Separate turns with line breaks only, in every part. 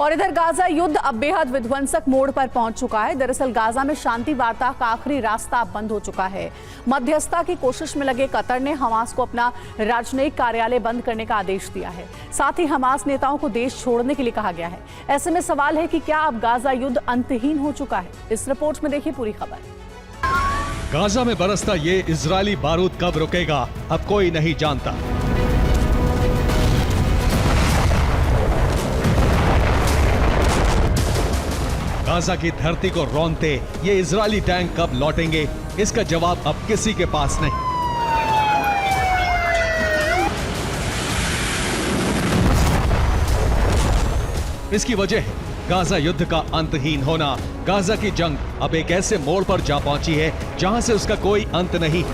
और इधर गाजा युद्ध अब बेहद विध्वंसक मोड़ पर पहुंच चुका है। दरअसल गाजा में शांति वार्ता का आखिरी रास्ता अब बंद हो चुका है। मध्यस्थता की कोशिश में लगे कतर ने हमास को अपना राजनयिक कार्यालय बंद करने का आदेश दिया है। साथ ही हमास नेताओं को देश छोड़ने के लिए कहा गया है। ऐसे में सवाल है कि क्या अब गाजा युद्ध अंतहीन हो चुका है? इस रिपोर्ट में देखिए पूरी खबर।
गाजा में बरसता ये इजरायली बारूद कब रुकेगा, अब कोई नहीं जानता। गाजा की धरती को रौंदते ये इजरायली टैंक कब लौटेंगे, इसका जवाब अब किसी के पास नहीं। इसकी वजह है गाजा युद्ध का अंतहीन होना। गाजा की जंग अब एक ऐसे मोड़ पर जा पहुंची है जहां से उसका कोई अंत नहीं।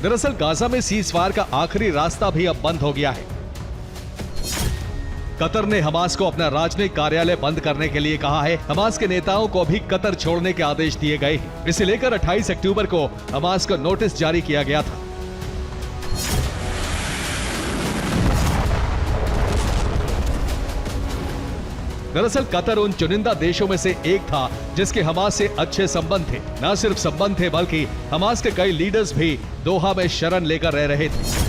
दरअसल गाजा में सीजफायर का आखिरी रास्ता भी अब बंद हो गया है। कतर ने हमास को अपना राजनयिक कार्यालय बंद करने के लिए कहा है। हमास के नेताओं को भी कतर छोड़ने के आदेश दिए गए। इसे लेकर 28 अक्टूबर को हमास को नोटिस जारी किया गया था। दरअसल कतर उन चुनिंदा देशों में से एक था जिसके हमास से अच्छे संबंध थे। न सिर्फ संबंध थे बल्कि हमास के कई लीडर्स भी दोहा में शरण लेकर रह रहे थे।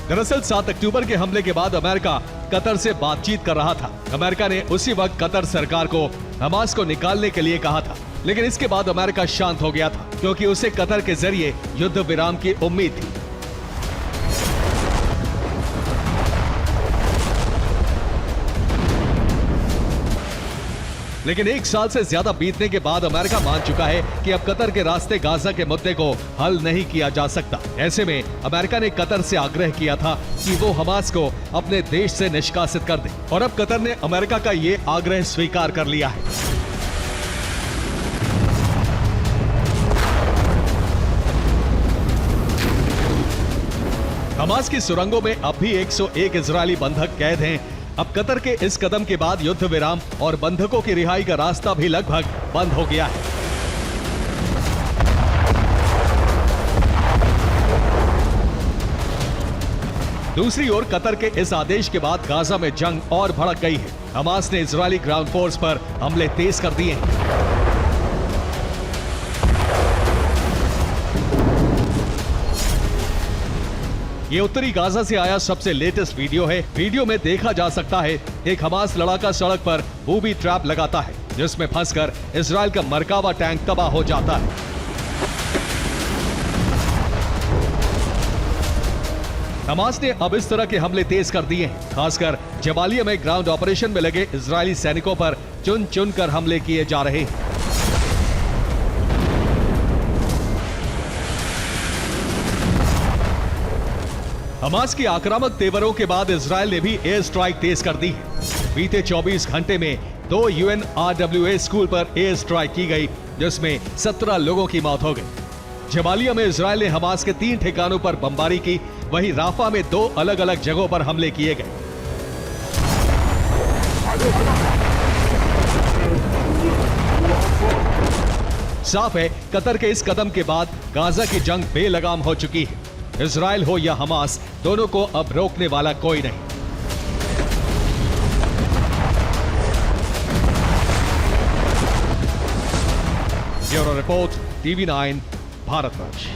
दरअसल 7 अक्टूबर के हमले के बाद अमेरिका कतर से बातचीत कर रहा था। अमेरिका ने उसी वक्त कतर सरकार को हमास को निकालने के लिए कहा था, लेकिन इसके बाद अमेरिका शांत हो गया था क्योंकि उसे कतर के जरिए युद्ध विराम की उम्मीद थी। लेकिन 1 साल से ज्यादा बीतने के बाद अमेरिका मान चुका है कि अब कतर के रास्ते गाजा के मुद्दे को हल नहीं किया जा सकता। ऐसे में अमेरिका ने कतर से आग्रह किया था कि वो हमास को अपने देश से निष्कासित कर दे, और अब कतर ने अमेरिका का ये आग्रह स्वीकार कर लिया है। हमास की सुरंगों में अब भी 101 इजरायली बंधक कैद हैं। अब कतर के इस कदम के बाद युद्ध विराम और बंधकों की रिहाई का रास्ता भी लगभग बंद हो गया है। दूसरी ओर कतर के इस आदेश के बाद गाजा में जंग और भड़क गई है। हमास ने इजरायली ग्राउंड फोर्स पर हमले तेज कर दिए हैं। ये उत्तरी गाजा से आया सबसे लेटेस्ट वीडियो है। वीडियो में देखा जा सकता है एक हमास लड़ाका सड़क पर बूबी ट्रैप लगाता है जिसमें फंसकर इजराइल का मरकावा टैंक तबाह हो जाता है। हमास ने अब इस तरह के हमले तेज कर दिए हैं। खासकर जबालिया में ग्राउंड ऑपरेशन में लगे इजरायली सैनिकों पर चुन चुन कर हमले किए जा रहे हैं। हमास की आक्रामक तेवरों के बाद इजरायल ने भी एयर स्ट्राइक तेज कर दी है। बीते 24 घंटे में 2 UNRWA स्कूल पर एयर स्ट्राइक की गई जिसमें 17 लोगों की मौत हो गई। जबालिया में इजरायल ने हमास के 3 ठिकानों पर बमबारी की, वहीं राफा में 2 अलग अलग जगहों पर हमले किए गए। साफ है कतर के इस कदम के बाद गाजा की जंग बेलगाम हो चुकी है। इजरायल हो या हमास, दोनों को अब रोकने वाला कोई नहीं। Bureau report, TV9, Bharatvarsh.